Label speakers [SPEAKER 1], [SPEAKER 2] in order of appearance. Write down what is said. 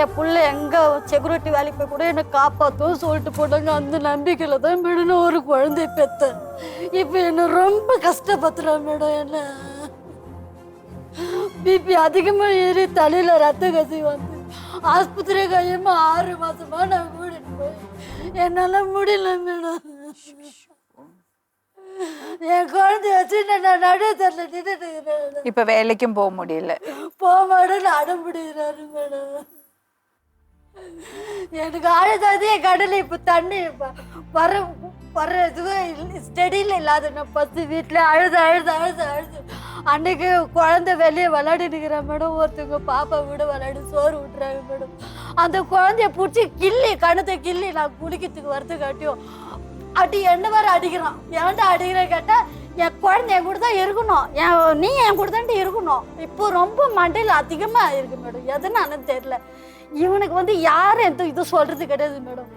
[SPEAKER 1] என் புள்ள எங்க செக்யூரிட்டி வேலைக்கு போய் கூட என்னை காப்பாற்றும் சொல்லிட்டு போனாங்க. அந்த நம்பிக்கையில தான் மேடம் நான் ஒரு குழந்தை பெற்றேன். இப்போ என்ன ரொம்ப கஷ்டப்படுத்துறேன் மேடம். என்ன பிபி அதிகமாக ஏறி தலையில ரத்த கசி வந்து ஆஸ்பத்திரி கையமா 6 மாசமா நான் கூட்டிட்டு போய் என்னால முடியல மேடம். என் குழந்தைய வச்சு நான் நடுவு தரல நின்றுட்டு இருக்கிறேன்.
[SPEAKER 2] இப்ப வேலைக்கும் போக முடியல.
[SPEAKER 1] போக மாட்டேன்னு அடம் பிடிக்கிறாரு மேடம். எனக்கு அழுதாதே கடலை இப்போ தண்ணி வர்றதுக்கு ஸ்டெடியில் இல்லாத நான் பத்து வீட்டில் அழுது அன்னைக்கு குழந்தை வெளியே விளையாடினுக்கிறேன் மேடம். ஒருத்தவங்க பாப்பா விட விளையாடி சோறு விட்டுறாங்க மேடம். அந்த குழந்தைய பிடிச்சி கணத்தை கிள்ளி நான் குளிக்கிறதுக்கு வரதுக்காட்டியும் அடி என்ன வேற அடிக்கிறான். ஏன்டா அடிக்கிறேன் கேட்டால் என் குழந்தை என் கூட தான் இருக்கணும், நீ என் கூட தான்ட்டு இருக்கணும். இப்போ ரொம்ப மண்டையில் அதிகமாக இருக்கு மேடம். எதுனாலும் தெரியல. இவனுக்கு வந்து யாரும் எந்த இது சொல்றது கிடையாது மேடம்.